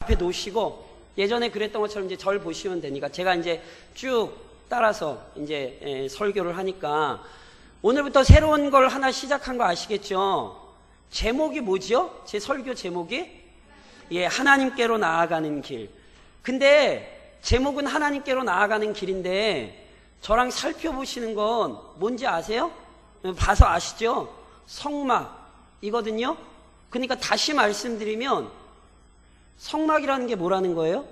앞에 놓으시고 예전에 그랬던 것처럼 이제 절 보시면 되니까 제가 이제 쭉 따라서 이제 설교를 하니까 오늘부터 새로운 걸 하나 시작한 거 아시겠죠? 제목이 뭐죠? 제 설교 제목이? 하나님께로 나아가는 길. 근데 제목은 하나님께로 나아가는 길인데 저랑 살펴보시는 건 뭔지 아세요? 봐서 아시죠? 성막이거든요. 그러니까 다시 말씀드리면 성막이라는 게 뭐라는 거예요?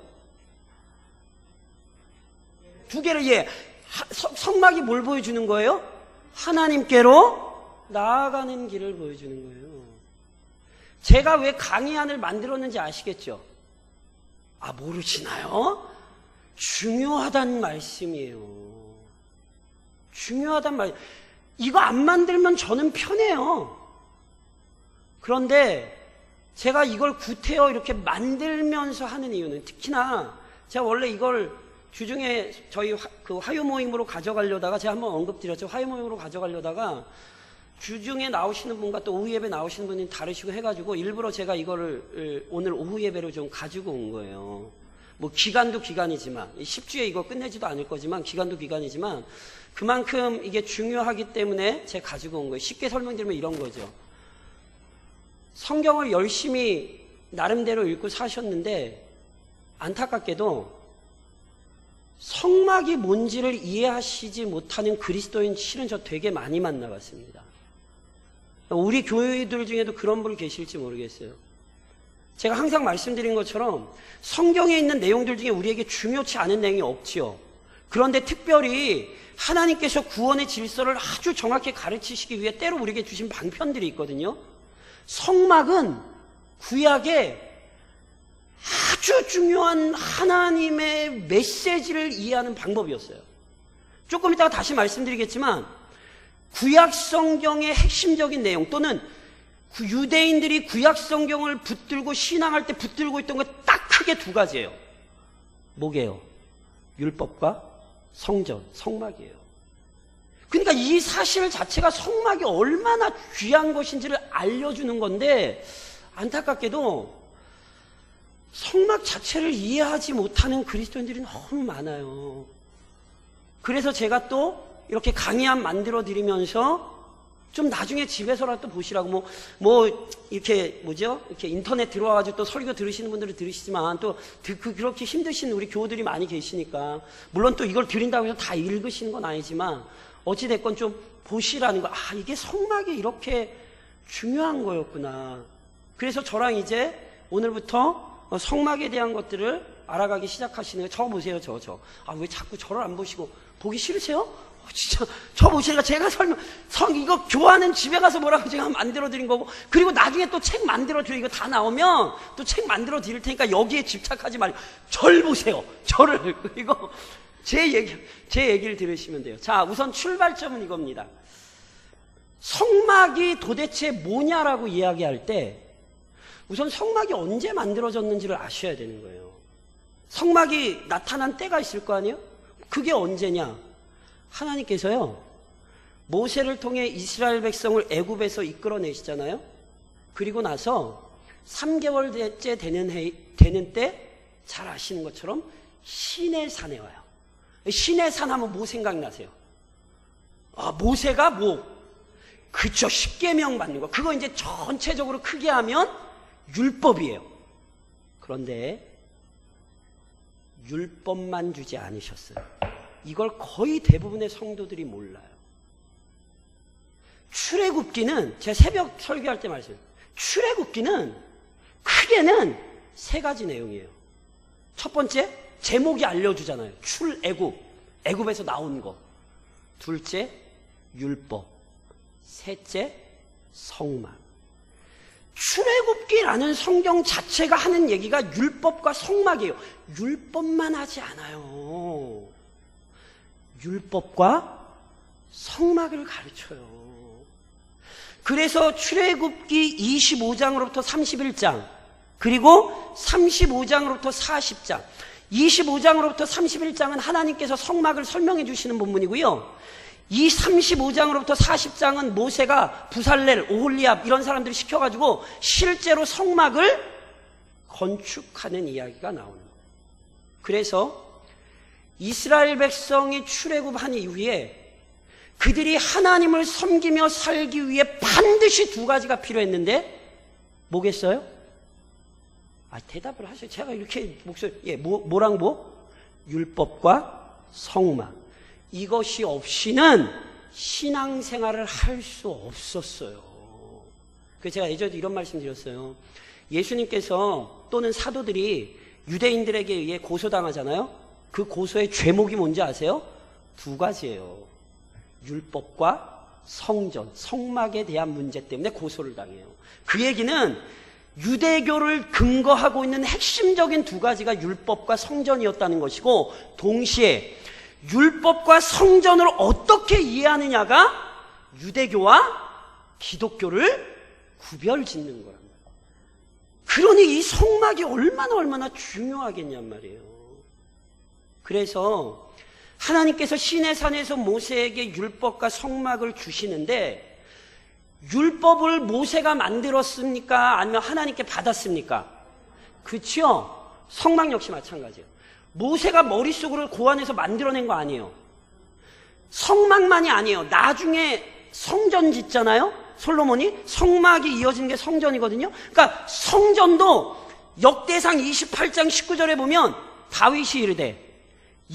두 개를 성막이 뭘 보여주는 거예요? 하나님께로 나아가는 길을 보여주는 거예요. 제가 왜 강의안을 만들었는지 아시겠죠? 모르시나요? 중요하단 말씀이에요. 중요하단 말. 이거 안 만들면 저는 편해요. 그런데 제가 이걸 구태여 이렇게 만들면서 하는 이유는 특히나 제가 원래 이걸 주중에 저희 화요 모임으로 가져가려다가 제가 한번 언급드렸죠. 화요 모임으로 가져가려다가 주중에 나오시는 분과 또 오후 예배 나오시는 분이 다르시고 해가지고 일부러 제가 이거를 오늘 오후 예배로 좀 가지고 온 거예요. 뭐 기간도 기간이지만 10주에 이거 끝내지도 않을 거지만 기간도 기간이지만 그만큼 이게 중요하기 때문에 제가 가지고 온 거예요. 쉽게 설명드리면 이런 거죠. 성경을 열심히 나름대로 읽고 사셨는데 안타깝게도 성막이 뭔지를 이해하시지 못하는 그리스도인 실은 저 되게 많이 만나봤습니다. 우리 교회들 중에도 그런 분 계실지 모르겠어요. 제가 항상 말씀드린 것처럼 성경에 있는 내용들 중에 우리에게 중요치 않은 내용이 없지요. 그런데 특별히 하나님께서 구원의 질서를 아주 정확히 가르치시기 위해 때로 우리에게 주신 방편들이 있거든요. 성막은 구약에 아주 중요한 하나님의 메시지를 이해하는 방법이었어요. 조금 이따가 다시 말씀드리겠지만 구약 성경의 핵심적인 내용 또는 유대인들이 구약 성경을 붙들고 신앙할 때 붙들고 있던 것 딱 크게 두 가지예요. 뭐게요? 율법과 성전, 성막이에요. 그러니까 이 사실 자체가 성막이 얼마나 귀한 것인지를 알려주는 건데 안타깝게도 성막 자체를 이해하지 못하는 그리스도인들이 너무 많아요. 그래서 제가 또 이렇게 강의안 만들어 드리면서 좀 나중에 집에서라도 보시라고 이렇게 이렇게 인터넷 들어와가지고 또 설교 들으시는 분들은 들으시지만 또 그렇게 힘드신 우리 교우들이 많이 계시니까 물론 또 이걸 드린다고 해서 다 읽으시는 건 아니지만 어찌됐건 좀 보시라는 거. 이게 성막이 이렇게 중요한 거였구나. 그래서 저랑 이제 오늘부터 성막에 대한 것들을 알아가기 시작하시는 거예요. 저 보세요, 왜 자꾸 저를 안 보시고 보기 싫으세요? 진짜 저 보시니까 제가 이거 교환은 집에 가서 뭐라고 제가 만들어 드린 거고 그리고 나중에 또 책 만들어 드리고 이거 다 나오면 또 책 만들어 드릴 테니까 여기에 집착하지 말고 절 보세요. 저를. 이거 제 얘기를 들으시면 돼요. 자, 우선 출발점은 이겁니다. 성막이 도대체 뭐냐라고 이야기할 때 우선 성막이 언제 만들어졌는지를 아셔야 되는 거예요. 성막이 나타난 때가 있을 거 아니에요? 그게 언제냐? 하나님께서요, 모세를 통해 이스라엘 백성을 애굽에서 이끌어내시잖아요. 그리고 나서 3개월째 되는 때 잘 아시는 것처럼 시내산에 와요. 시내산 하면 뭐 생각나세요? 모세가 그쵸, 십계명 받는 거. 그거 이제 전체적으로 크게 하면 율법이에요. 그런데 율법만 주지 않으셨어요. 이걸 거의 대부분의 성도들이 몰라요. 출애굽기는 제가 새벽 설교할 때 말씀드려요. 출애굽기는 크게는 3가지 내용이에요. 첫 번째, 제목이 알려주잖아요. 출애굽, 애굽에서 나온 거. 둘째, 율법. 셋째, 성막. 출애굽기라는 성경 자체가 하는 얘기가 율법과 성막이에요. 율법만 하지 않아요. 율법과 성막을 가르쳐요. 그래서 출애굽기 25장으로부터 31장 그리고 35장으로부터 40장 25장으로부터 31장은 하나님께서 성막을 설명해 주시는 본문이고요. 이 35장으로부터 40장은 모세가 부살렐, 오홀리압 이런 사람들을 시켜가지고 실제로 성막을 건축하는 이야기가 나오는 거예요. 그래서 이스라엘 백성이 출애굽한 이후에 그들이 하나님을 섬기며 살기 위해 반드시 두 가지가 필요했는데 뭐겠어요? 대답을 하세요. 제가 이렇게 뭐랑 뭐? 율법과 성막. 이것이 없이는 신앙생활을 할 수 없었어요. 그래서 제가 예전에도 이런 말씀 드렸어요. 예수님께서 또는 사도들이 유대인들에게 의해 고소당하잖아요. 그 고소의 죄목이 뭔지 아세요? 두 가지예요. 율법과 성전, 성막에 대한 문제 때문에 고소를 당해요. 그 얘기는 유대교를 근거하고 있는 핵심적인 두 가지가 율법과 성전이었다는 것이고, 동시에 율법과 성전을 어떻게 이해하느냐가 유대교와 기독교를 구별짓는 거란 말이에요. 그러니 이 성막이 얼마나 중요하겠냔 말이에요. 그래서 하나님께서 시내산에서 모세에게 율법과 성막을 주시는데, 율법을 모세가 만들었습니까? 아니면 하나님께 받았습니까? 그렇죠? 성막 역시 마찬가지예요. 모세가 머릿속으로 고안해서 만들어낸 거 아니에요. 성막만이 아니에요. 나중에 성전 짓잖아요. 솔로몬이 성막이 이어지는 게 성전이거든요. 그러니까 성전도 역대상 28장 19절에 보면 다윗이 이르되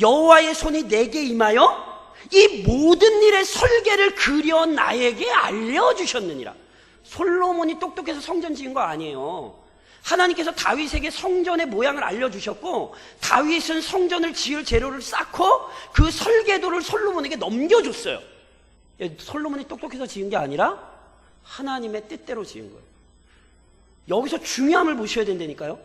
여호와의 손이 내게 임하여 이 모든 일의 설계를 그려 나에게 알려주셨느니라. 솔로몬이 똑똑해서 성전 지은 거 아니에요. 하나님께서 다윗에게 성전의 모양을 알려주셨고, 다윗은 성전을 지을 재료를 쌓고 그 설계도를 솔로몬에게 넘겨줬어요. 솔로몬이 똑똑해서 지은 게 아니라 하나님의 뜻대로 지은 거예요. 여기서 중요함을 보셔야 된다니까요.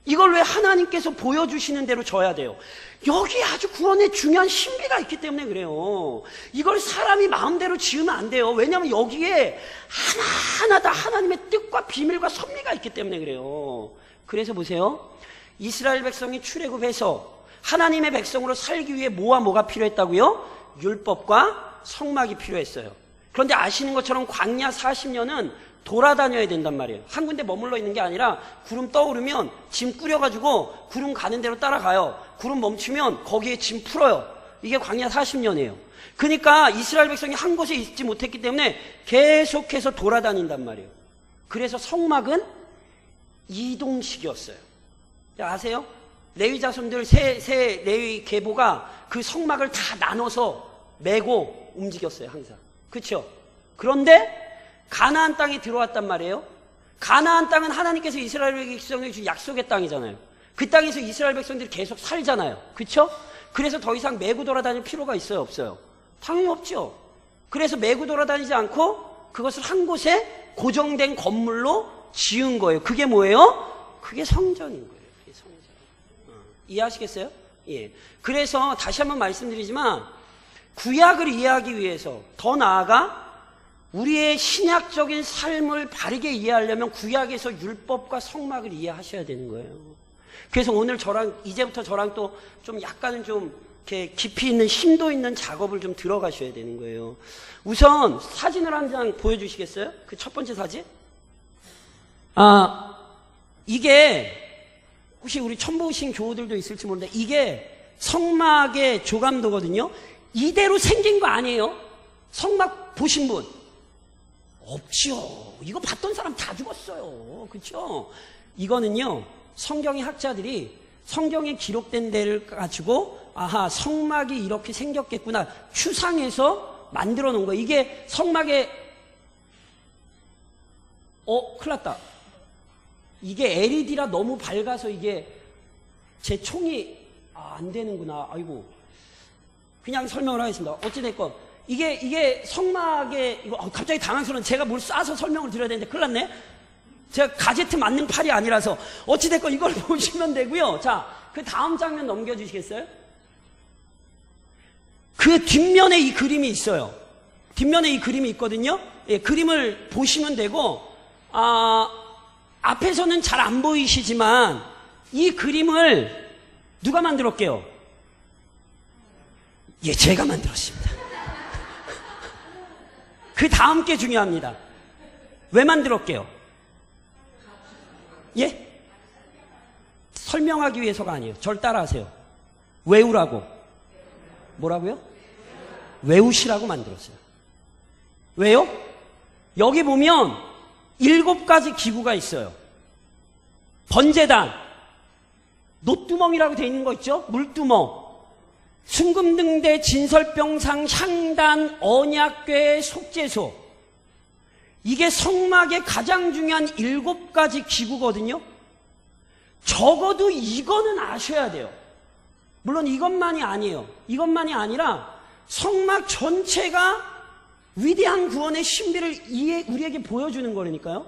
이걸 왜 하나님께서 보여주시는 대로 져야 돼요? 여기 아주 구원에 중요한 신비가 있기 때문에 그래요. 이걸 사람이 마음대로 지으면 안 돼요. 왜냐하면 여기에 하나하나 다 하나님의 뜻과 비밀과 섭리가 있기 때문에 그래요. 그래서 보세요. 이스라엘 백성이 출애굽해서 하나님의 백성으로 살기 위해 뭐가 필요했다고요? 율법과 성막이 필요했어요. 그런데 아시는 것처럼 광야 40년은 돌아다녀야 된단 말이에요. 한 군데 머물러 있는 게 아니라 구름 떠오르면 짐 꾸려가지고 구름 가는 대로 따라가요. 구름 멈추면 거기에 짐 풀어요. 이게 광야 40년이에요. 그러니까 이스라엘 백성이 한 곳에 있지 못했기 때문에 계속해서 돌아다닌단 말이에요. 그래서 성막은 이동식이었어요. 아세요? 레위 자손들 세 레위 계보가 그 성막을 다 나눠서 메고 움직였어요. 항상. 그렇죠? 그런데 가나안 땅에 들어왔단 말이에요. 가나안 땅은 하나님께서 이스라엘 백성에게 준 약속의 땅이잖아요. 그 땅에서 이스라엘 백성들이 계속 살잖아요. 그렇죠? 그래서 더 이상 메고 돌아다닐 필요가 있어요? 없어요? 당연히 없죠. 그래서 메고 돌아다니지 않고 그것을 한 곳에 고정된 건물로 지은 거예요. 그게 뭐예요? 그게 성전인 거예요. 그게 성전. 이해하시겠어요? 예. 그래서 다시 한번 말씀드리지만 구약을 이해하기 위해서, 더 나아가 우리의 신약적인 삶을 바르게 이해하려면 구약에서 율법과 성막을 이해하셔야 되는 거예요. 그래서 오늘 이제부터 저랑 또 좀 약간은 좀 이렇게 깊이 있는 심도 있는 작업을 좀 들어가셔야 되는 거예요. 우선 사진을 한 장 보여주시겠어요? 그 첫 번째 사진. 이게 혹시 우리 처음 보신 교우들도 있을지 모르는데 이게 성막의 조감도거든요. 이대로 생긴 거 아니에요. 성막 보신 분? 없죠. 이거 봤던 사람 다 죽었어요. 그렇죠? 이거는요, 성경의 학자들이 성경에 기록된 데를 가지고 성막이 이렇게 생겼겠구나 추상해서 만들어 놓은 거예요. 이게 성막에 큰일 났다. 이게 LED라 너무 밝아서 이게 제 총이 안 되는구나. 아이고. 그냥 설명을 하겠습니다. 어찌됐건 이게 성막에 이거 갑자기 당황스러운, 제가 뭘 쏴서 설명을 드려야 되는데 큰일 났네. 제가 가제트 만능 팔이 아니라서. 어찌됐건 이걸 보시면 되고요. 자, 그 다음 장면 넘겨주시겠어요? 그 뒷면에 이 그림이 있어요. 뒷면에 이 그림이 있거든요. 예, 그림을 보시면 되고, 앞에서는 잘 안 보이시지만 이 그림을 누가 만들었게요? 예, 제가 만들었습니다. 그 다음 게 중요합니다. 왜 만들었게요? 예? 설명하기 위해서가 아니에요. 절 따라하세요. 외우라고. 뭐라고요? 외우시라고 만들었어요. 왜요? 여기 보면 7가지 기구가 있어요. 번제단, 노뚜멍이라고 되어 있는 거 있죠? 물두멍, 순금등대, 진설병상, 향단, 언약궤, 속죄소. 이게 성막의 가장 중요한 7가지 기구거든요. 적어도 이거는 아셔야 돼요. 물론 이것만이 아니에요. 이것만이 아니라 성막 전체가 위대한 구원의 신비를 우리에게 보여주는 거라니까요.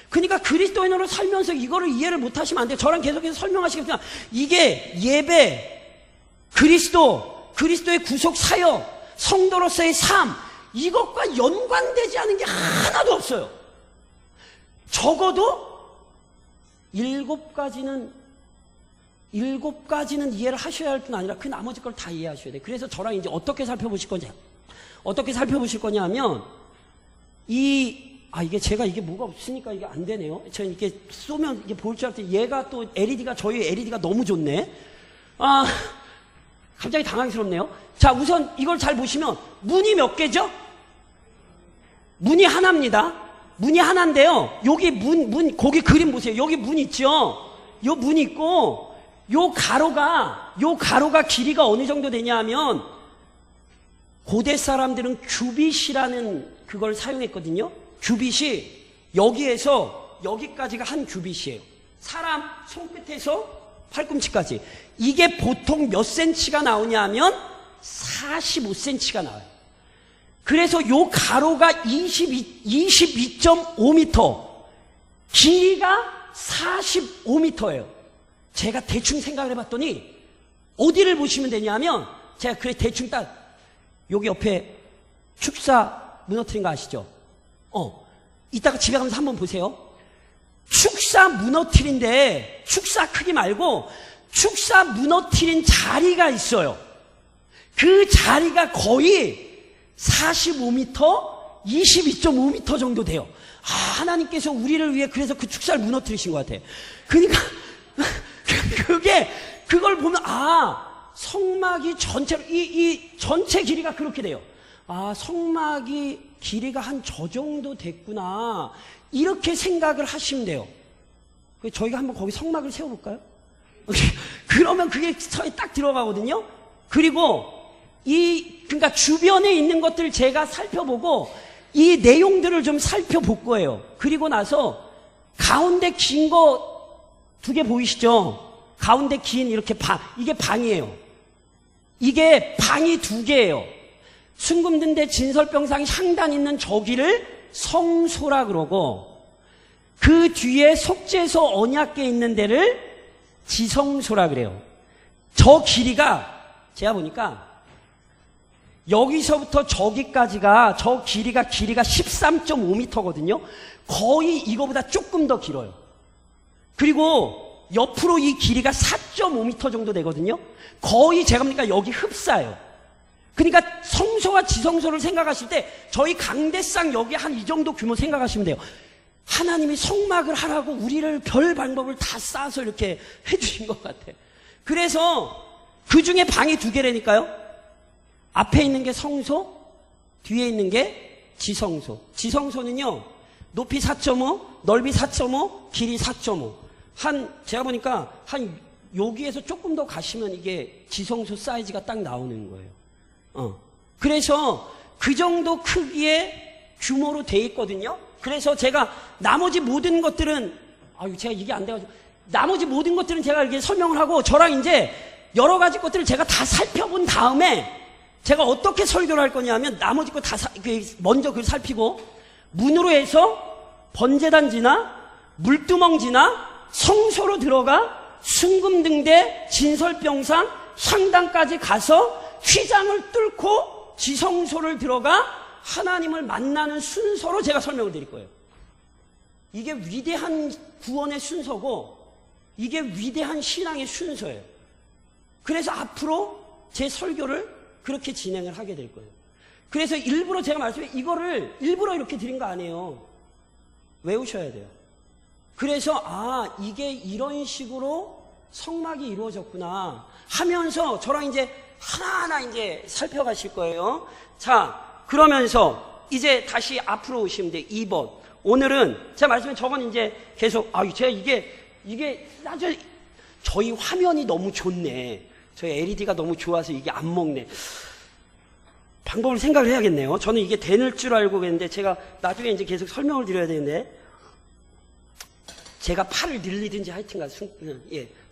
그러니까 그리스도인으로 살면서 이거를 이해를 못하시면 안 돼요. 저랑 계속해서 설명하시겠지만 이게 예배, 그리스도의 구속 사역, 성도로서의 삶, 이것과 연관되지 않은 게 하나도 없어요. 적어도 7가지는 이해를 하셔야 할 뿐 아니라 그 나머지 걸 다 이해하셔야 돼요. 그래서 저랑 이제 어떻게 살펴보실 거냐 하면 이게 제가 이게 뭐가 없으니까 이게 안 되네요. 저는 이게 쏘면 이게 보일 줄 알았더니 얘가 또 저희 LED가 너무 좋네. 갑자기 당황스럽네요. 자, 우선 이걸 잘 보시면 문이 몇 개죠? 문이 하나입니다. 문이 하나인데요. 여기 거기 그림 보세요. 여기 문 있죠? 요 문 있고, 요 가로가 길이가 어느 정도 되냐 하면, 고대 사람들은 규빗이라는 그걸 사용했거든요. 규빗이 여기에서 여기까지가 한 규빗이에요. 사람 손끝에서 팔꿈치까지. 이게 보통 몇 센치가 나오냐 하면 45cm가 나와요. 그래서 요 가로가 22.5m, 길이가 45m예요. 제가 대충 생각을 해봤더니 어디를 보시면 되냐면, 제가 그래 대충 딱 여기 옆에 축사 무너뜨린 거 아시죠? 이따가 집에 가면서 한번 보세요. 축사 무너뜨린데, 축사 크기 말고 축사 무너뜨린 자리가 있어요. 그 자리가 거의 45m, 22.5m 정도 돼요. 하나님께서 우리를 위해 그래서 그 축사를 무너뜨리신 것 같아요. 그러니까 그걸 보면 성막이 전체로 이 전체 길이가 그렇게 돼요. 성막이 길이가 한 저 정도 됐구나, 이렇게 생각을 하시면 돼요. 저희가 한번 거기 성막을 세워볼까요? 그러면 그게 딱 들어가거든요. 그리고 그러니까 주변에 있는 것들을 제가 살펴보고 이 내용들을 좀 살펴볼 거예요. 그리고 나서 가운데 긴 거 2개 보이시죠? 가운데 긴 이렇게 이게 방이에요. 이게 방이 2개예요. 순금등대, 진설병상, 향단 있는 저기를 성소라 그러고, 그 뒤에 속죄소, 언약궤 있는 데를 지성소라 그래요. 저 길이가 제가 보니까 여기서부터 저기까지가 저 길이가 13.5m거든요. 거의 이거보다 조금 더 길어요. 그리고 옆으로 이 길이가 4.5m 정도 되거든요. 거의 제가 보니까 여기 흡사예요. 그러니까 성소와 지성소를 생각하실 때 저희 강대상 여기 한 이 정도 규모 생각하시면 돼요. 하나님이 성막을 하라고 우리를 별 방법을 다 쌓아서 이렇게 해주신 것 같아요. 그래서 그 중에 방이 2개라니까요. 앞에 있는 게 성소, 뒤에 있는 게 지성소. 지성소는요, 높이 4.5, 넓이 4.5, 길이 4.5. 제가 보니까 여기에서 조금 더 가시면 이게 지성소 사이즈가 딱 나오는 거예요. 그래서 그 정도 크기의 규모로 돼 있거든요. 그래서 제가 나머지 모든 것들은, 제가 이게 안 돼가지고, 나머지 모든 것들은 제가 이렇게 설명을 하고, 저랑 이제 여러 가지 것들을 제가 다 살펴본 다음에, 제가 어떻게 설교를 할 거냐 하면, 나머지 거 다 먼저 그걸 살피고, 문으로 해서 번제단 지나, 물두멍 지나, 성소로 들어가, 순금등대, 진설병상, 향단까지 가서, 휘장을 뚫고 지성소를 들어가 하나님을 만나는 순서로 제가 설명을 드릴 거예요. 이게 위대한 구원의 순서고, 이게 위대한 신앙의 순서예요. 그래서 앞으로 제 설교를 그렇게 진행을 하게 될 거예요. 그래서 일부러 제가 이거를 일부러 이렇게 드린 거 아니에요. 외우셔야 돼요. 그래서 이게 이런 식으로 성막이 이루어졌구나 하면서 저랑 이제 하나하나 이제 살펴가실 거예요. 자, 그러면서 이제 다시 앞으로 오시면 돼요. 2번. 오늘은 제가 말씀드린 저건 이제 계속 제가 이게 아주 저희 화면이 너무 좋네. 저희 LED가 너무 좋아서 이게 안 먹네. 방법을 생각을 해야겠네요. 저는 이게 되는 줄 알고 그랬는데 제가 나중에 이제 계속 설명을 드려야 되는데 제가 팔을 늘리든지 하여튼간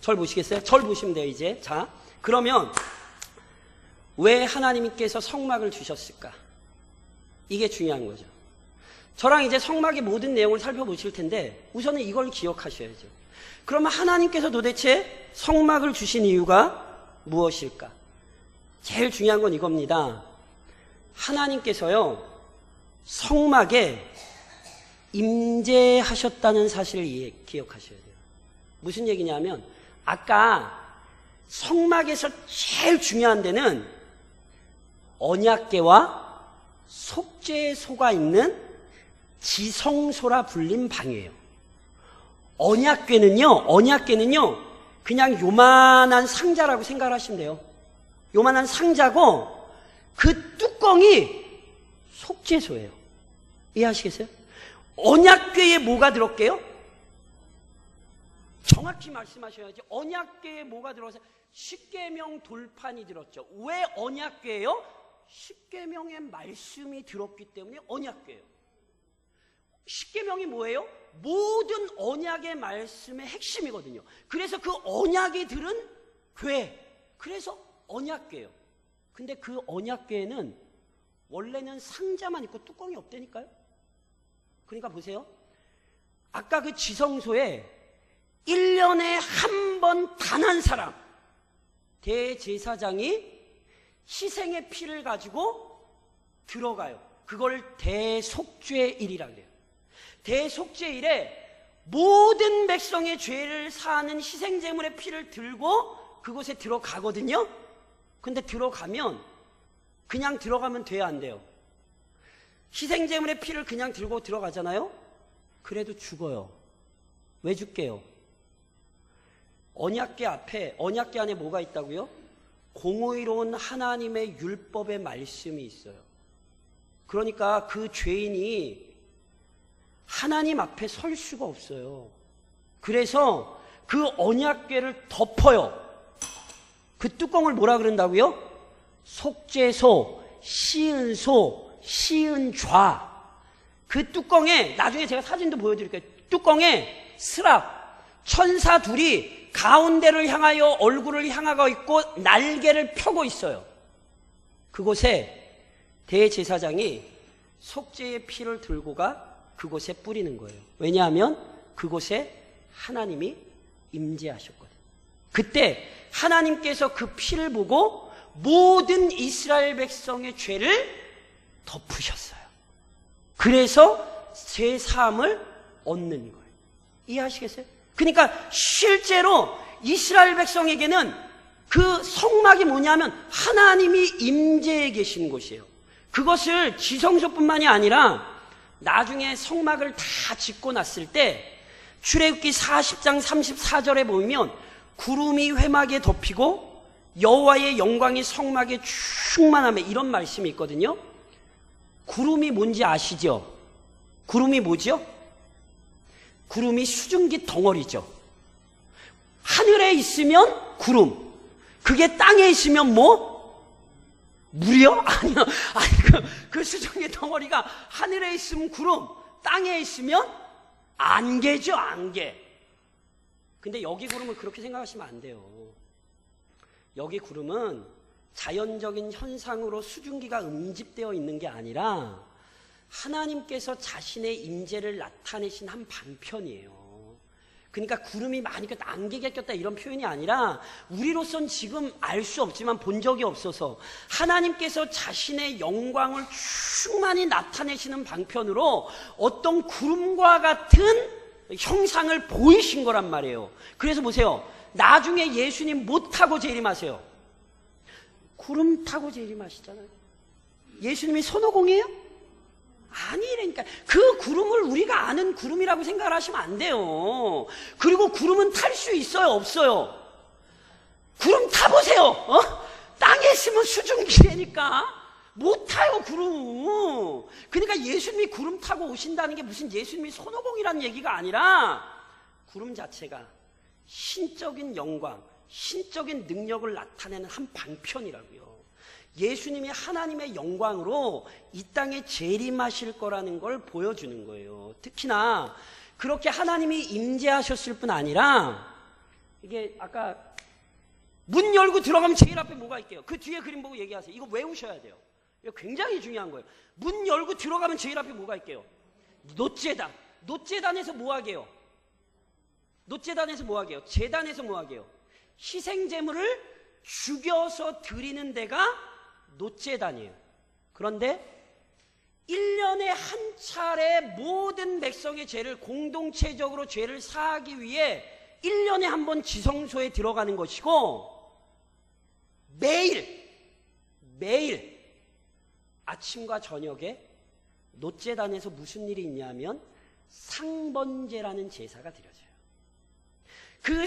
절 보시겠어요? 절 보시면 돼요. 이제 자, 그러면 왜 하나님께서 성막을 주셨을까? 이게 중요한 거죠. 저랑 이제 성막의 모든 내용을 살펴보실 텐데 우선은 이걸 기억하셔야죠. 그러면 하나님께서 도대체 성막을 주신 이유가 무엇일까? 제일 중요한 건 이겁니다. 하나님께서요, 성막에 임재하셨다는 사실을 기억하셔야 돼요. 무슨 얘기냐면 아까 성막에서 제일 중요한 데는 언약궤와 속죄소가 있는 지성소라 불린 방이에요. 언약궤는요 그냥 요만한 상자라고 생각을 하시면 돼요. 요만한 상자고 그 뚜껑이 속죄소예요. 이해하시겠어요? 언약궤에 뭐가 들었게요? 정확히 말씀하셔야지. 언약궤에 뭐가 들어서 십계명 돌판이 들었죠. 왜 언약궤예요? 십계명의 말씀이 들었기 때문에 언약궤예요. 십계명이 뭐예요? 모든 언약의 말씀의 핵심이거든요. 그래서 그 언약이 들은 궤, 그래서 언약궤예요. 근데 그 언약궤에는 원래는 상자만 있고 뚜껑이 없다니까요. 그러니까 보세요. 아까 그 지성소에 1년에 한 번 단 한 사람, 대제사장이 희생의 피를 가지고 들어가요. 그걸 대속죄일이라고 해요. 대속죄일에 모든 백성의 죄를 사하는 희생제물의 피를 들고 그곳에 들어가거든요. 근데 들어가면 그냥 들어가면 돼야 안 돼요? 희생제물의 피를 그냥 들고 들어가잖아요. 그래도 죽어요. 왜 죽게요? 언약궤 앞에, 언약궤 안에 뭐가 있다고요? 공의로운 하나님의 율법의 말씀이 있어요. 그러니까 그 죄인이 하나님 앞에 설 수가 없어요. 그래서 그 언약궤를 덮어요. 그 뚜껑을 뭐라 그런다고요? 속죄소, 시은소, 시은좌. 그 뚜껑에, 나중에 제가 사진도 보여드릴게요. 뚜껑에 스랍, 천사 둘이 가운데를 향하여 얼굴을 향하고 있고 날개를 펴고 있어요. 그곳에 대제사장이 속죄의 피를 들고 가 그곳에 뿌리는 거예요. 왜냐하면 그곳에 하나님이 임재하셨거든요. 그때 하나님께서 그 피를 보고 모든 이스라엘 백성의 죄를 덮으셨어요. 그래서 죄 사함을 얻는 거예요. 이해하시겠어요? 그러니까 실제로 이스라엘 백성에게는 그 성막이 뭐냐면 하나님이 임재해 계신 곳이에요. 그것을 지성소뿐만이 아니라 나중에 성막을 다 짓고 났을 때 출애굽기 40장 34절에 보면 구름이 회막에 덮이고 여호와의 영광이 성막에 충만하며 이런 말씀이 있거든요. 구름이 뭔지 아시죠? 구름이 뭐죠? 구름이 수증기 덩어리죠. 하늘에 있으면 구름, 그게 땅에 있으면 뭐? 물이요? 아니요. 아니, 그 수증기 덩어리가 하늘에 있으면 구름, 땅에 있으면 안개죠, 안개. 근데 여기 구름을 그렇게 생각하시면 안 돼요. 여기 구름은 자연적인 현상으로 수증기가 응집되어 있는 게 아니라 하나님께서 자신의 임재를 나타내신 한 방편이에요. 그러니까 구름이 많이 꼈다, 안개가 꼈다 이런 표현이 아니라 우리로선 지금 알 수 없지만 본 적이 없어서 하나님께서 자신의 영광을 충만히 나타내시는 방편으로 어떤 구름과 같은 형상을 보이신 거란 말이에요. 그래서 보세요. 나중에 예수님 못 타고 재림하세요. 구름 타고 재림하시잖아요. 예수님이 손오공이에요? 아니라니까. 그 구름을 우리가 아는 구름이라고 생각을 하시면 안 돼요. 그리고 구름은 탈 수 있어요, 없어요? 땅에 있으면 수증기라니까. 못 타요, 구름. 그러니까 예수님이 구름 타고 오신다는 게 무슨 예수님이 손오공이라는 얘기가 아니라 구름 자체가 신적인 영광, 신적인 능력을 나타내는 한 방편이라고요. 예수님이 하나님의 영광으로 이 땅에 재림하실 거라는 걸 보여주는 거예요. 특히나 그렇게 하나님이 임재하셨을 뿐 아니라, 이게 아까 문 열고 들어가면 제일 앞에 뭐가 있게요? 그 뒤에 그림 보고 얘기하세요. 이거 외우셔야 돼요. 이거 굉장히 중요한 거예요. 문 열고 들어가면 제일 앞에 뭐가 있게요? 놋제단. 놋제단에서 뭐 하게요? 놋제단에서 뭐 하게요? 제단에서 뭐 하게요? 희생제물을 죽여서 드리는 데가 놋제단이에요. 그런데 1년에 한 차례 모든 백성의 죄를 공동체적으로 죄를 사하기 위해 1년에 한 번 지성소에 들어가는 것이고, 매일 아침과 저녁에 놋제단에서 무슨 일이 있냐면 상번제라는 제사가 드려져요. 그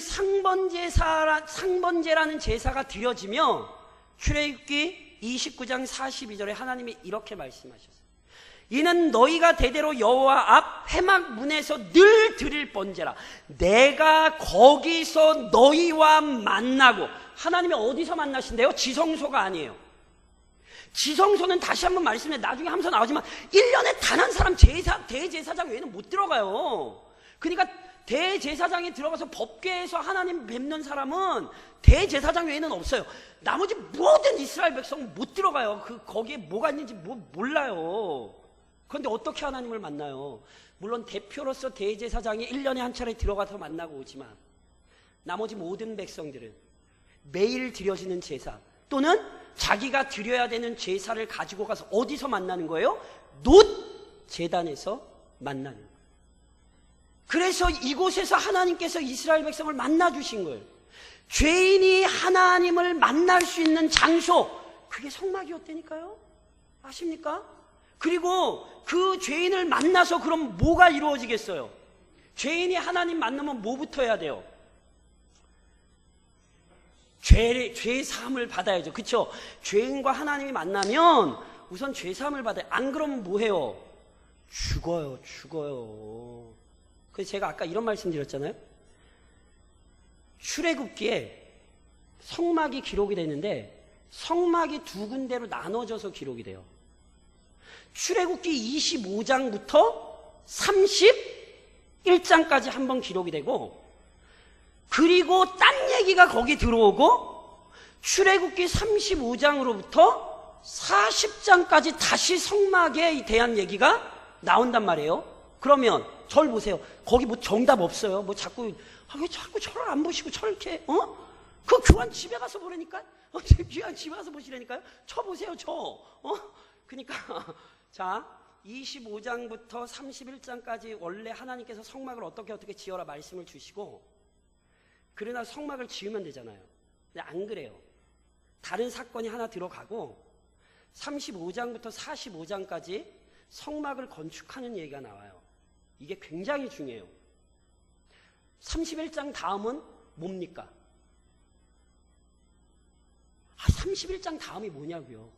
상번제라는 제사가 드려지며 출애굽기 29장 42절에 하나님이 이렇게 말씀하셨어요. 이는 너희가 대대로 여호와 앞 회막 문에서 늘 드릴 번제라. 내가 거기서 너희와 만나고. 하나님이 어디서 만나신대요? 지성소가 아니에요. 지성소는 다시 한번 말씀해, 나중에 하면서 나오지만 1년에 단 한 사람 대제사장 외에는 못 들어가요. 그러니까 대제사장이 들어가서 법궤에서 하나님 뵙는 사람은 대제사장 외에는 없어요. 나머지 모든 이스라엘 백성은 못 들어가요. 거기에 뭐가 있는지 몰라요. 그런데 어떻게 하나님을 만나요? 물론 대표로서 대제사장이 1년에 한 차례 들어가서 만나고 오지만 나머지 모든 백성들은 매일 드려지는 제사 또는 자기가 드려야 되는 제사를 가지고 가서 어디서 만나는 거예요? 놋제단에서 만나는 거예요. 그래서 이곳에서 하나님께서 이스라엘 백성을 만나주신 거예요. 죄인이 하나님을 만날 수 있는 장소, 그게 성막이었다니까요. 아십니까? 그리고 그 죄인을 만나서 그럼 뭐가 이루어지겠어요? 죄인이 하나님 만나면 뭐부터 해야 돼요? 죄 사함을 받아야죠. 그렇죠? 죄인과 하나님이 만나면 우선 죄 사함을 받아요. 안 그러면 뭐 해요? 죽어요. 그래서 제가 아까 이런 말씀 드렸잖아요. 출애굽기에 성막이 기록이 되는데 성막이 두 군데로 나눠져서 기록이 돼요. 출애굽기 25장부터 31장까지 한번 기록이 되고, 그리고 딴 얘기가 거기 들어오고 출애굽기 35장으로부터 40장까지 다시 성막에 대한 얘기가 나온단 말이에요. 그러면 절 보세요. 거기 뭐 정답 없어요. 뭐 자꾸 왜 자꾸 저를 안 보시고 저를 이렇게 그 교환 집에 가서 보라니까. 교환 집에 가서 보시라니까요. 저 보세요. 그러니까 자 25장부터 31장까지 원래 하나님께서 성막을 어떻게 지어라 말씀을 주시고, 그러나 성막을 지으면 되잖아요. 근데 안 그래요. 다른 사건이 하나 들어가고 35장부터 45장까지 성막을 건축하는 얘기가 나와요. 이게 굉장히 중요해요. 31장 다음은 뭡니까? 31장 다음이 뭐냐고요?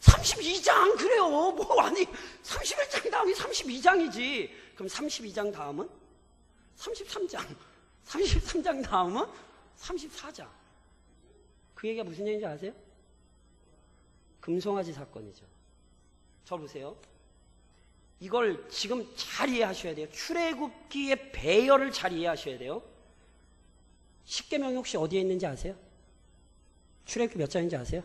32장 그래요. 뭐 아니 31장 다음이 32장이지. 그럼 32장 다음은 33장. 33장 다음은 34장. 그 얘기가 무슨 얘기인지 아세요? 금송아지 사건이죠. 저 보세요. 이걸 지금 잘 이해하셔야 돼요. 출애굽기의 배열을 잘 이해하셔야 돼요. 십계명이 혹시 어디에 있는지 아세요? 출애굽기 몇 장인지 아세요?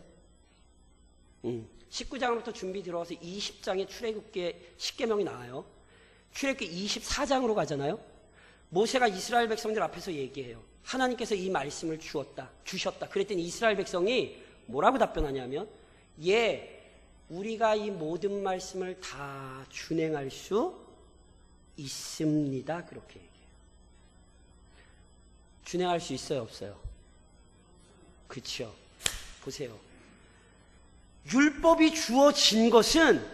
19장으로부터 준비 들어가서 20장에 출애굽기의 십계명이 나와요. 출애굽기 24장으로 가잖아요. 모세가 이스라엘 백성들 앞에서 얘기해요. 하나님께서 이 말씀을 주셨다. 그랬더니 이스라엘 백성이 뭐라고 답변하냐면, 우리가 이 모든 말씀을 다 준행할 수 있습니다. 그렇게 얘기해요. 준행할 수 있어요, 없어요? 그렇죠. 보세요. 율법이 주어진 것은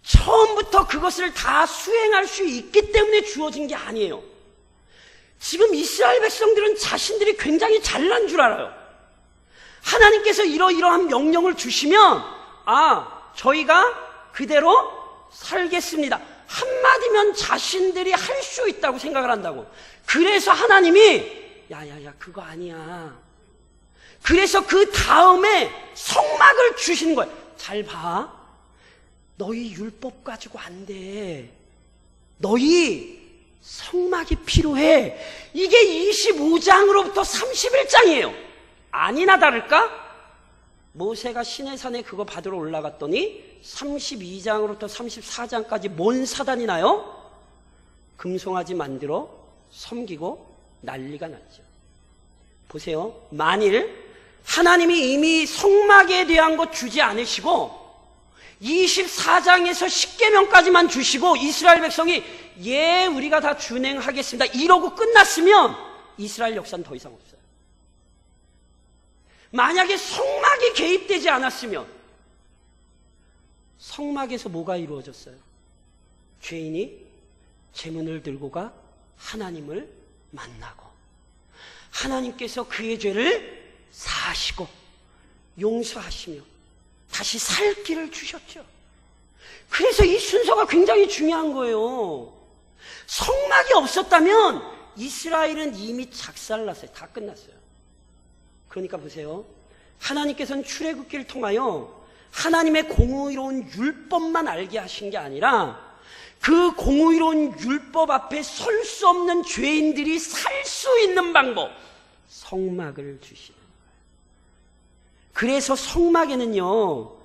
처음부터 그것을 다 수행할 수 있기 때문에 주어진 게 아니에요. 지금 이스라엘 백성들은 자신들이 굉장히 잘난 줄 알아요. 하나님께서 이러이러한 명령을 주시면 저희가 그대로 살겠습니다. 한마디면 자신들이 할 수 있다고 생각을 한다고. 그래서 하나님이 야야야 그거 아니야. 그래서 그 다음에 성막을 주시는 거예요. 잘 봐. 너희 율법 가지고 안 돼. 너희 성막이 필요해. 이게 25장으로부터 31장이에요. 아니나 다를까? 모세가 시내산에 그거 받으러 올라갔더니 32장으로부터 34장까지 뭔 사단이 나요? 금송아지 만들어 섬기고 난리가 났죠. 보세요. 만일 하나님이 이미 성막에 대한 것 주지 않으시고 24장에서 10계명까지만 주시고 이스라엘 백성이 우리가 다 준행하겠습니다 이러고 끝났으면 이스라엘 역사는 더 이상 없어요. 만약에 성막이 개입되지 않았으면 성막에서 뭐가 이루어졌어요? 죄인이 제문을 들고 가 하나님을 만나고 하나님께서 그의 죄를 사하시고 용서하시며 다시 살 길을 주셨죠. 그래서 이 순서가 굉장히 중요한 거예요. 성막이 없었다면 이스라엘은 이미 작살났어요. 다 끝났어요. 그러니까 보세요. 하나님께서는 출애굽기를 통하여 하나님의 공의로운 율법만 알게 하신 게 아니라 그 공의로운 율법 앞에 설 수 없는 죄인들이 살 수 있는 방법, 성막을 주시는 거예요. 그래서 성막에는요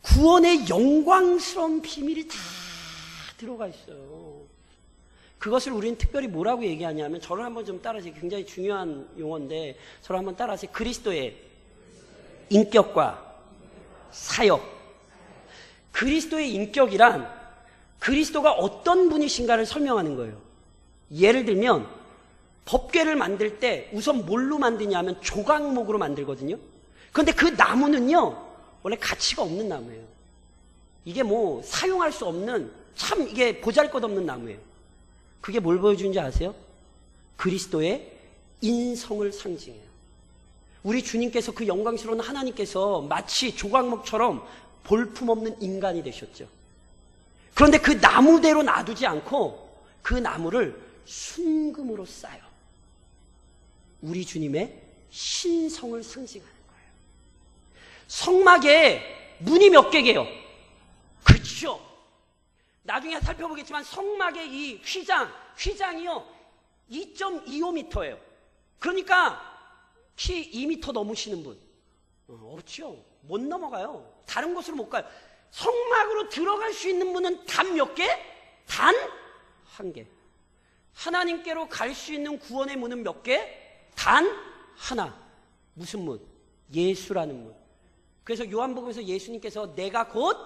구원의 영광스러운 비밀이 다 들어가 있어요. 그것을 우리는 특별히 뭐라고 얘기하냐면, 저를 한번 좀 따라하세요. 굉장히 중요한 용어인데 저를 한번 따라하세요. 그리스도의 인격과 사역. 그리스도의 인격이란 그리스도가 어떤 분이신가를 설명하는 거예요. 예를 들면 법궤를 만들 때 우선 뭘로 만드냐면 조각목으로 만들거든요. 그런데 그 나무는요 원래 가치가 없는 나무예요. 이게 뭐 사용할 수 없는, 참 이게 보잘것없는 나무예요. 그게 뭘 보여주는지 아세요? 그리스도의 인성을 상징해요. 우리 주님께서, 그 영광스러운 하나님께서 마치 조각목처럼 볼품없는 인간이 되셨죠. 그런데 그 나무대로 놔두지 않고 그 나무를 순금으로 쌓여 우리 주님의 신성을 상징하는 거예요. 성막에 문이 몇 개게요? 그렇죠. 나중에 살펴보겠지만 성막의 이 휘장이요 2.25m예요. 그러니까 키 2m 넘으시는 분 없죠. 못 넘어가요. 다른 곳으로 못 가요. 성막으로 들어갈 수 있는 문은 단 몇 개? 단 한 개. 하나님께로 갈 수 있는 구원의 문은 몇 개? 단 하나. 무슨 문? 예수라는 문. 그래서 요한복음에서 예수님께서 내가 곧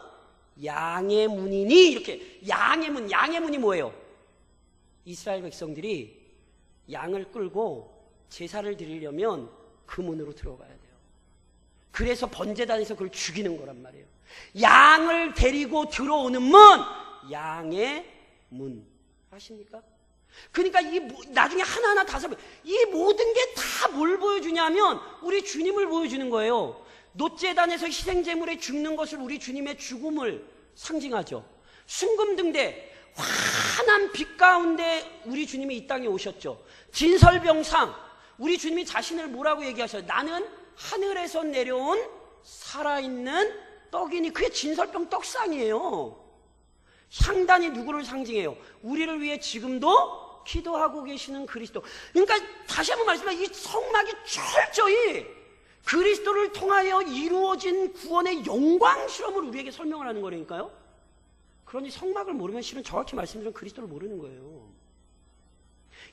양의 문이니, 이렇게 양의 문이 뭐예요? 이스라엘 백성들이 양을 끌고 제사를 드리려면 그 문으로 들어가야 돼요. 그래서 번제단에서 그걸 죽이는 거란 말이에요. 양을 데리고 들어오는 문, 양의 문. 아십니까? 그러니까 나중에 하나하나 다 살펴. 이 모든 게 다 뭘 보여주냐면 우리 주님을 보여주는 거예요. 놋제단에서 희생제물에 죽는 것을 우리 주님의 죽음을 상징하죠. 순금등대, 환한 빛 가운데 우리 주님이 이 땅에 오셨죠. 진설병상, 우리 주님이 자신을 뭐라고 얘기하셔요? 나는 하늘에서 내려온 살아있는 떡이니. 그게 진설병 떡상이에요. 향단이 누구를 상징해요? 우리를 위해 지금도 기도하고 계시는 그리스도. 그러니까 다시 한번 말씀드리면 이 성막이 철저히 그리스도를 통하여 이루어진 구원의 영광스러움을 우리에게 설명을 하는 거라니까요. 그러니 성막을 모르면 실은 정확히 말씀드리면 그리스도를 모르는 거예요.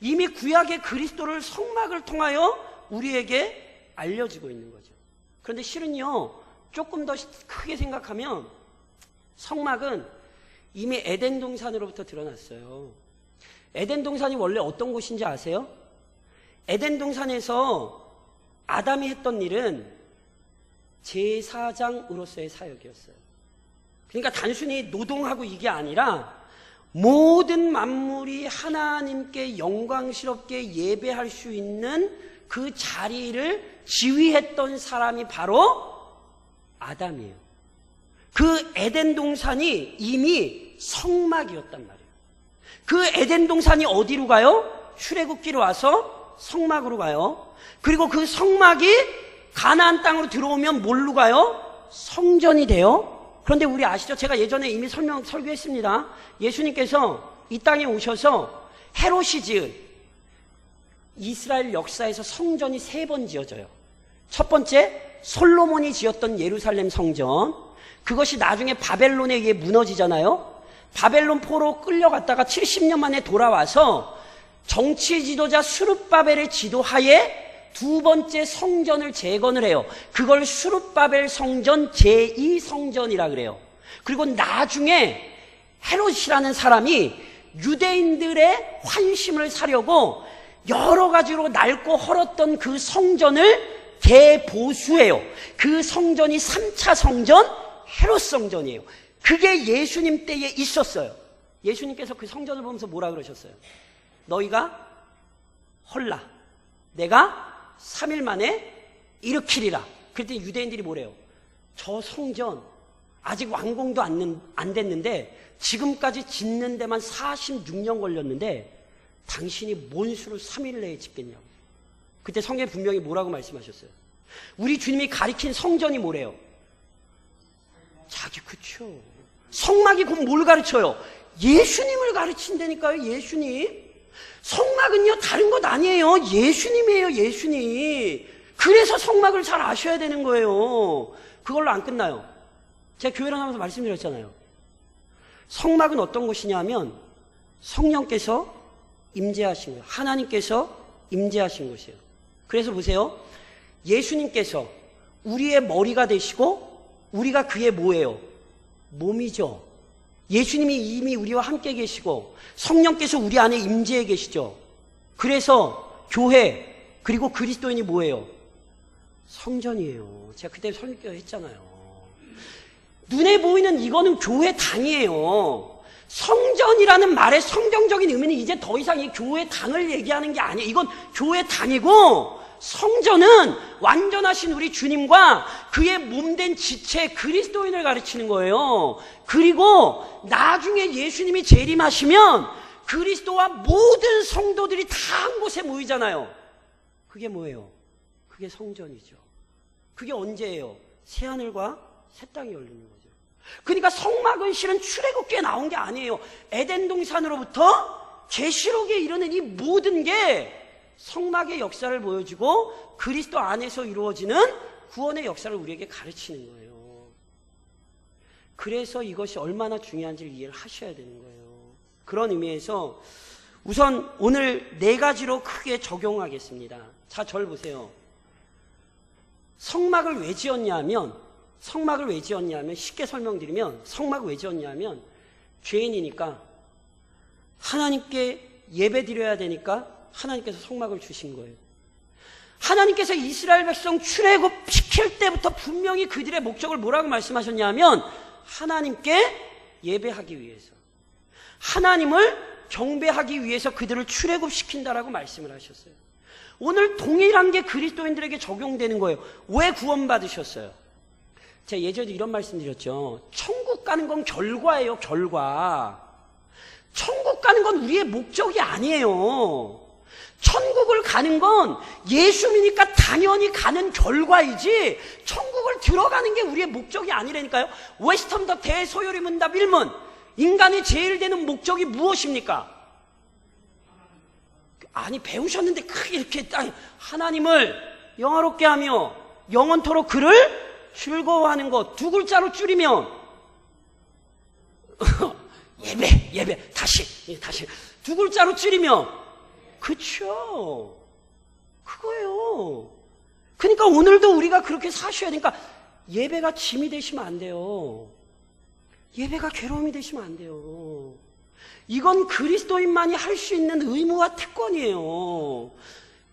이미 구약의 그리스도를 성막을 통하여 우리에게 알려지고 있는 거죠. 그런데 실은요 조금 더 크게 생각하면 성막은 이미 에덴 동산으로부터 드러났어요. 에덴 동산이 원래 어떤 곳인지 아세요? 에덴 동산에서 아담이 했던 일은 제사장으로서의 사역이었어요. 그러니까 단순히 노동하고 이게 아니라 모든 만물이 하나님께 영광스럽게 예배할 수 있는 그 자리를 지휘했던 사람이 바로 아담이에요. 그 에덴 동산이 이미 성막이었단 말이에요. 그 에덴 동산이 어디로 가요? 출애굽기로 와서 성막으로 가요. 그리고 그 성막이 가나안 땅으로 들어오면 뭘로 가요? 성전이 돼요. 그런데 우리 아시죠? 제가 예전에 이미 설교했습니다. 예수님께서 이 땅에 오셔서 헤롯이 지은 이스라엘 역사에서 성전이 3번 지어져요. 첫 번째, 솔로몬이 지었던 예루살렘 성전. 그것이 나중에 바벨론에 의해 무너지잖아요. 바벨론 포로 끌려갔다가 70년 만에 돌아와서 정치 지도자 스룹바벨의 지도하에 2번째 성전을 재건을 해요. 그걸 스룹바벨 성전 제2성전이라 그래요. 그리고 나중에 헤롯이라는 사람이 유대인들의 환심을 사려고 여러 가지로 낡고 헐었던 그 성전을 대보수해요. 그 성전이 3차 성전 헤롯 성전이에요. 그게 예수님 때에 있었어요. 예수님께서 그 성전을 보면서 뭐라 그러셨어요? 너희가 헐라, 내가 3일 만에 일으키리라. 그랬더니 유대인들이 뭐래요? 저 성전 아직 완공도 안 됐는데 지금까지 짓는 데만 46년 걸렸는데 당신이 뭔 수로 3일 내에 짓겠냐고. 그때 성경에 분명히 뭐라고 말씀하셨어요? 우리 주님이 가리킨 성전이 뭐래요? 자기, 그쵸. 성막이 곧 뭘 가르쳐요? 예수님을 가르친다니까요. 예수님. 성막은요 다른 것 아니에요. 예수님이에요. 예수님. 그래서 성막을 잘 아셔야 되는 거예요. 그걸로 안 끝나요. 제가 교회를 하면서 말씀드렸잖아요. 성막은 어떤 곳이냐면 성령께서 임재하신 거예요. 하나님께서 임재하신 곳이에요. 그래서 보세요. 예수님께서 우리의 머리가 되시고 우리가 그의 뭐예요? 몸이죠. 예수님이 이미 우리와 함께 계시고 성령께서 우리 안에 임재해 계시죠. 그래서 교회 그리고 그리스도인이 뭐예요? 성전이에요. 제가 그때 설교했잖아요. 눈에 보이는 이거는 교회당이에요. 성전이라는 말의 성경적인 의미는 이제 더 이상 이 교회당을 얘기하는 게 아니에요. 이건 교회당이고 성전은 완전하신 우리 주님과 그의 몸된 지체 그리스도인을 가르치는 거예요. 그리고 나중에 예수님이 재림하시면 그리스도와 모든 성도들이 다 한 곳에 모이잖아요. 그게 뭐예요? 그게 성전이죠. 그게 언제예요? 새하늘과 새 땅이 열리는 거죠. 그러니까 성막은 실은 출애굽기에 나온 게 아니에요. 에덴 동산으로부터 계시록에 이르는 이 모든 게 성막의 역사를 보여주고 그리스도 안에서 이루어지는 구원의 역사를 우리에게 가르치는 거예요. 그래서 이것이 얼마나 중요한지를 이해를 하셔야 되는 거예요. 그런 의미에서 우선 오늘 4가지로 크게 적용하겠습니다. 자, 저를 보세요. 성막을 왜 지었냐면 쉽게 설명드리면 성막을 왜 지었냐면 죄인이니까 하나님께 예배 드려야 되니까 하나님께서 성막을 주신 거예요. 하나님께서 이스라엘 백성 출애굽 시킬 때부터 분명히 그들의 목적을 뭐라고 말씀하셨냐면 하나님께 예배하기 위해서, 하나님을 경배하기 위해서 그들을 출애굽 시킨다라고 말씀을 하셨어요. 오늘 동일한 게 그리스도인들에게 적용되는 거예요. 왜 구원받으셨어요? 제가 예전에 이런 말씀 드렸죠. 천국 가는 건 결과예요. 결과. 천국 가는 건 우리의 목적이 아니에요. 천국을 가는 건 예수 믿으니까 당연히 가는 결과이지 천국을 들어가는 게 우리의 목적이 아니라니까요. 웨스턴 더 대소요리 문답 1문. 인간의 제일 되는 목적이 무엇입니까? 아니, 배우셨는데 크게 이렇게 딱 하나님을 영화롭게 하며 영원토록 그를 즐거워하는 것. 2글자로 줄이면 예배 다시 2글자로 줄이면 그쵸, 그거예요. 그러니까 오늘도 우리가 그렇게 사셔야 되니까 예배가 짐이 되시면 안 돼요. 예배가 괴로움이 되시면 안 돼요. 이건 그리스도인만이 할 수 있는 의무와 특권이에요.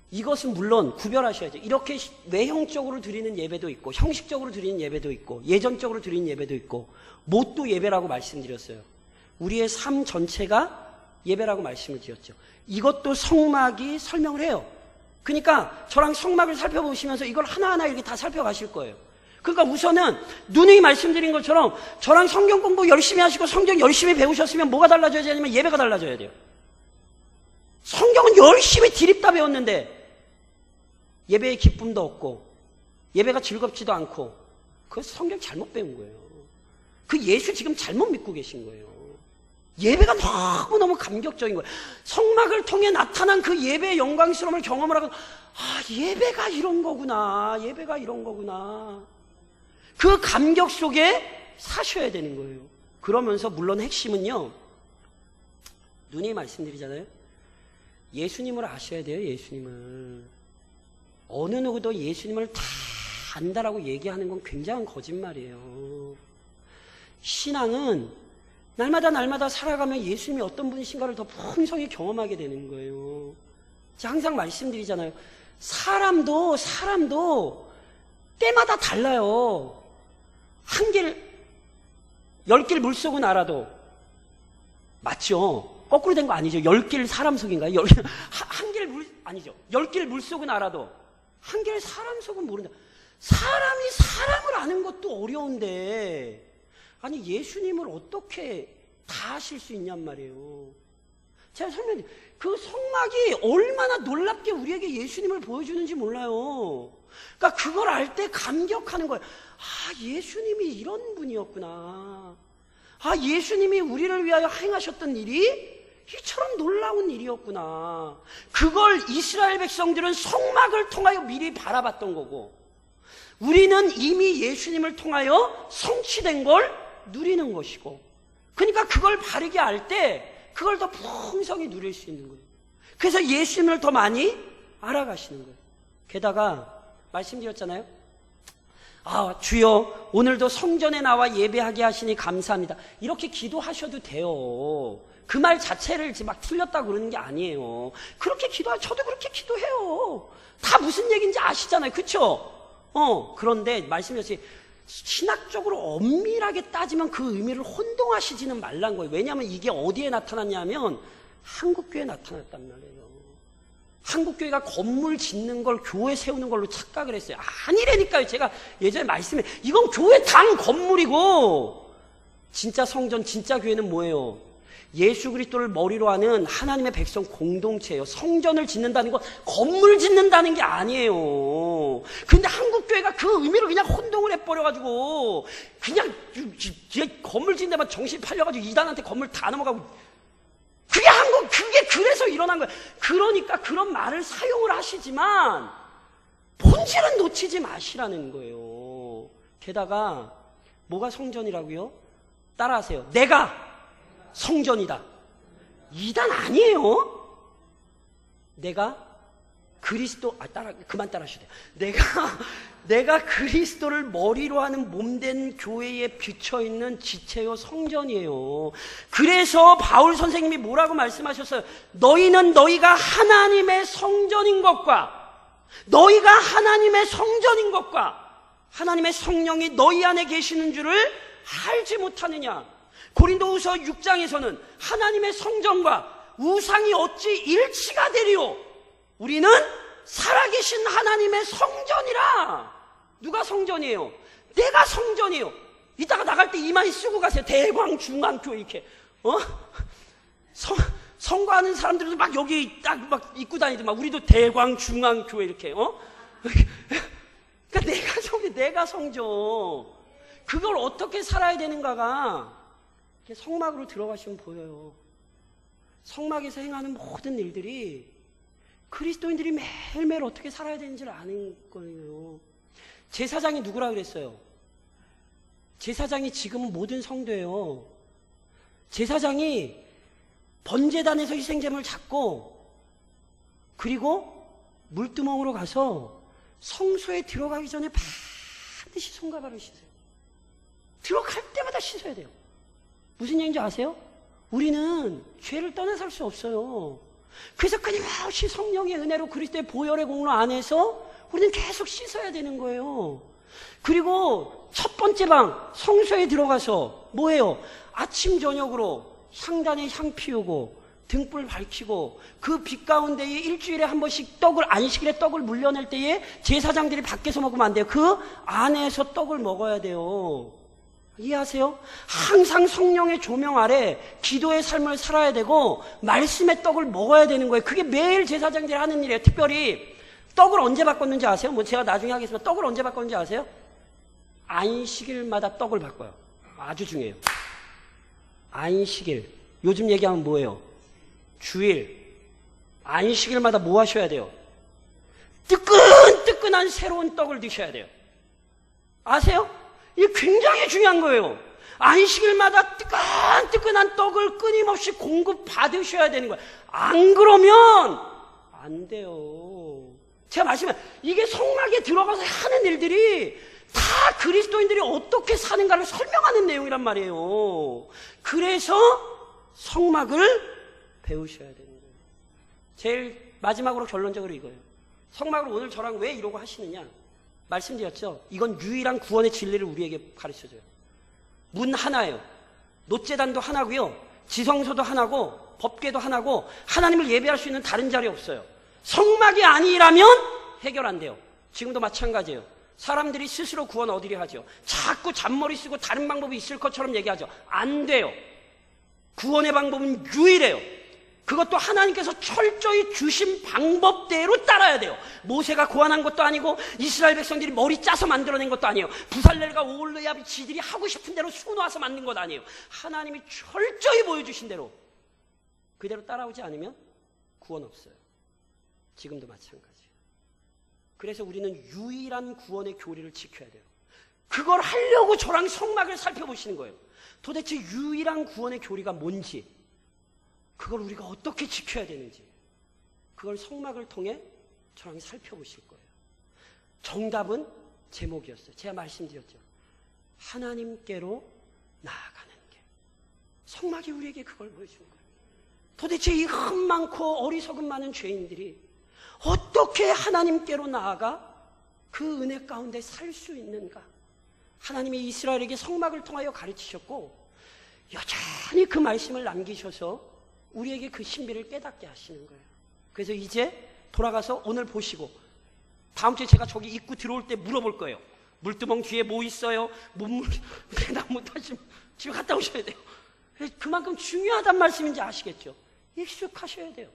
이것은 물론 구별하셔야죠. 이렇게 외형적으로 드리는 예배도 있고 형식적으로 드리는 예배도 있고 예전적으로 드리는 예배도 있고 뭣도 예배라고 말씀드렸어요. 우리의 삶 전체가 예배라고 말씀을 드렸죠. 이것도 성막이 설명을 해요. 그러니까 저랑 성막을 살펴보시면서 이걸 하나하나 이렇게 다 살펴가실 거예요. 그러니까 우선은 누누이 말씀드린 것처럼 저랑 성경 공부 열심히 하시고 성경 열심히 배우셨으면 뭐가 달라져야 되냐면 예배가 달라져야 돼요. 성경은 열심히 디립다 배웠는데 예배의 기쁨도 없고 예배가 즐겁지도 않고 그 성경 잘못 배운 거예요. 그 예수 지금 잘못 믿고 계신 거예요. 예배가 너무너무 감격적인 거예요. 성막을 통해 나타난 그 예배의 영광스러움을 경험을 하고 예배가 이런 거구나. 예배가 이런 거구나. 그 감격 속에 사셔야 되는 거예요. 그러면서 물론 핵심은요. 누누이 말씀드리잖아요. 예수님을 아셔야 돼요. 예수님을. 어느 누구도 예수님을 다 안다라고 얘기하는 건 굉장한 거짓말이에요. 신앙은 날마다 살아가면 예수님이 어떤 분이신가를 더 풍성히 경험하게 되는 거예요. 제가 항상 말씀드리잖아요. 사람도 때마다 달라요. 한 길, 10길 물속은 알아도 맞죠? 거꾸로 된 거 아니죠? 10길 사람 속인가요? 한 길 아니죠. 10길 물속은 알아도 한 길 사람 속은 모른다. 사람이 사람을 아는 것도 어려운데 아니 예수님을 어떻게 다 아실 수 있냔 말이에요. 제가 설명드려요. 그 성막이 얼마나 놀랍게 우리에게 예수님을 보여주는지 몰라요. 그러니까 그걸 알 때 감격하는 거예요. 예수님이 이런 분이었구나. 예수님이 우리를 위하여 행하셨던 일이 이처럼 놀라운 일이었구나. 그걸 이스라엘 백성들은 성막을 통하여 미리 바라봤던 거고 우리는 이미 예수님을 통하여 성취된 걸 누리는 것이고 그러니까 그걸 바르게 알 때 그걸 더 풍성히 누릴 수 있는 거예요. 그래서 예수님을 더 많이 알아가시는 거예요. 게다가 말씀드렸잖아요. 주여 오늘도 성전에 나와 예배하게 하시니 감사합니다. 이렇게 기도하셔도 돼요. 그 말 자체를 막 틀렸다고 그러는 게 아니에요. 그렇게 저도 그렇게 기도해요. 다 무슨 얘기인지 아시잖아요. 그렇죠? 그런데 말씀드렸지 신학적으로 엄밀하게 따지면 그 의미를 혼동하시지는 말란 거예요. 왜냐하면 이게 어디에 나타났냐면 한국교회에 나타났단 말이에요. 한국교회가 건물 짓는 걸 교회 세우는 걸로 착각을 했어요. 아니라니까요. 제가 예전에 말씀해 이건 교회 당 건물이고 진짜 성전 진짜 교회는 뭐예요? 예수 그리스도를 머리로 하는 하나님의 백성 공동체예요. 성전을 짓는다는 건 건물 짓는다는 게 아니에요. 근데 한국교회가 그 의미를 그냥 혼동을 해버려가지고 그냥 건물 짓는 데만 정신 팔려가지고 이단한테 건물 다 넘어가고 그게 그래서 일어난 거예요. 그러니까 그런 말을 사용을 하시지만 본질은 놓치지 마시라는 거예요. 게다가 뭐가 성전이라고요? 따라하세요. 내가 성전이다. 이단 아니에요. 내가 그리스도 그만 따라하셔야 돼요. 내가 그리스도를 머리로 하는 몸된 교회에 비춰있는 지체요 성전이에요. 그래서 바울 선생님이 뭐라고 말씀하셨어요? 너희는 너희가 하나님의 성전인 것과 하나님의 성령이 너희 안에 계시는 줄을 알지 못하느냐. 고린도후서 6장에서는 하나님의 성전과 우상이 어찌 일치가 되리요? 우리는 살아계신 하나님의 성전이라. 누가 성전이에요? 내가 성전이에요. 이따가 나갈 때 이마에 쓰고 가세요. 대광중앙교회 이렇게 선거하는 사람들도 막 여기 딱 막 입고 다니더만 우리도 대광중앙교회 이렇게 그러니까 내가 성전. 그걸 어떻게 살아야 되는가가 성막으로 들어가시면 보여요. 성막에서 행하는 모든 일들이 그리스도인들이 매일매일 어떻게 살아야 되는지를 아는 거예요. 제사장이 누구라 그랬어요? 제사장이 지금은 모든 성도예요. 제사장이 번제단에서 희생제물을 잡고 그리고 물두멍으로 가서 성소에 들어가기 전에 반드시 손과 발을 씻어요. 들어갈 때마다 씻어야 돼요. 무슨 얘기인지 아세요? 우리는 죄를 떠나 살 수 없어요. 그래서 끊임없이 성령의 은혜로 그리스도의 보혈의 공로 안에서 우리는 계속 씻어야 되는 거예요. 그리고 첫 번째 방 성소에 들어가서 뭐예요? 아침 저녁으로 향단에 향 피우고 등불 밝히고 그 빛 가운데에 일주일에 한 번씩 안식일에 떡을 물려낼 때에 제사장들이 밖에서 먹으면 안 돼요. 그 안에서 떡을 먹어야 돼요. 이해하세요? 항상 성령의 조명 아래 기도의 삶을 살아야 되고 말씀의 떡을 먹어야 되는 거예요. 그게 매일 제사장들이 하는 일이에요. 특별히 떡을 언제 바꿨는지 아세요? 뭐 제가 나중에 하겠지만 떡을 언제 바꿨는지 아세요? 안식일마다 떡을 바꿔요. 아주 중요해요. 안식일. 요즘 얘기하면 뭐예요? 주일. 안식일마다 뭐 하셔야 돼요? 뜨끈뜨끈한 새로운 떡을 드셔야 돼요. 아세요? 이게 굉장히 중요한 거예요. 안식일마다 뜨끈뜨끈한 떡을 끊임없이 공급받으셔야 되는 거예요. 안 그러면 안 돼요. 제가 말씀해, 이게 성막에 들어가서 하는 일들이 다 그리스도인들이 어떻게 사는가를 설명하는 내용이란 말이에요. 그래서 성막을 배우셔야 되는 거예요. 제일 마지막으로 결론적으로 이거예요. 성막을 오늘 저랑 왜 이러고 하시느냐? 말씀드렸죠. 이건 유일한 구원의 진리를 우리에게 가르쳐줘요. 문 하나예요. 노제단도 하나고요. 지성소도 하나고 법궤도 하나고 하나님을 예배할 수 있는 다른 자리 없어요. 성막이 아니라면 해결 안 돼요. 지금도 마찬가지예요. 사람들이 스스로 구원 얻으려 하죠. 자꾸 잔머리 쓰고 다른 방법이 있을 것처럼 얘기하죠. 안 돼요. 구원의 방법은 유일해요. 그것도 하나님께서 철저히 주신 방법대로 따라야 돼요. 모세가 고안한 것도 아니고 이스라엘 백성들이 머리 짜서 만들어낸 것도 아니에요. 부살렐과 오홀리압이 지들이 하고 싶은 대로 수놓아서 만든 것 아니에요. 하나님이 철저히 보여주신 대로 그대로 따라오지 않으면 구원 없어요. 지금도 마찬가지예요. 그래서 우리는 유일한 구원의 교리를 지켜야 돼요. 그걸 하려고 저랑 성막을 살펴보시는 거예요. 도대체 유일한 구원의 교리가 뭔지, 그걸 우리가 어떻게 지켜야 되는지, 그걸 성막을 통해 저랑 살펴보실 거예요. 정답은 제목이었어요. 제가 말씀드렸죠. 하나님께로 나아가는 게. 성막이 우리에게 그걸 보여준 거예요. 도대체 이 흠 많고 어리석음 많은 죄인들이 어떻게 하나님께로 나아가 그 은혜 가운데 살 수 있는가? 하나님이 이스라엘에게 성막을 통하여 가르치셨고 여전히 그 말씀을 남기셔서 우리에게 그 신비를 깨닫게 하시는 거예요. 그래서 이제 돌아가서 오늘 보시고 다음 주에 제가 저기 입구 들어올 때 물어볼 거예요. 물두멍 뒤에 뭐 있어요? 대답 못하시면 집에 갔다 오셔야 돼요. 그만큼 중요하단 말씀인지 아시겠죠? 익숙하셔야 돼요.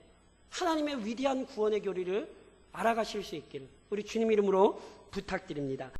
하나님의 위대한 구원의 교리를 알아가실 수 있기를 우리 주님 이름으로 부탁드립니다.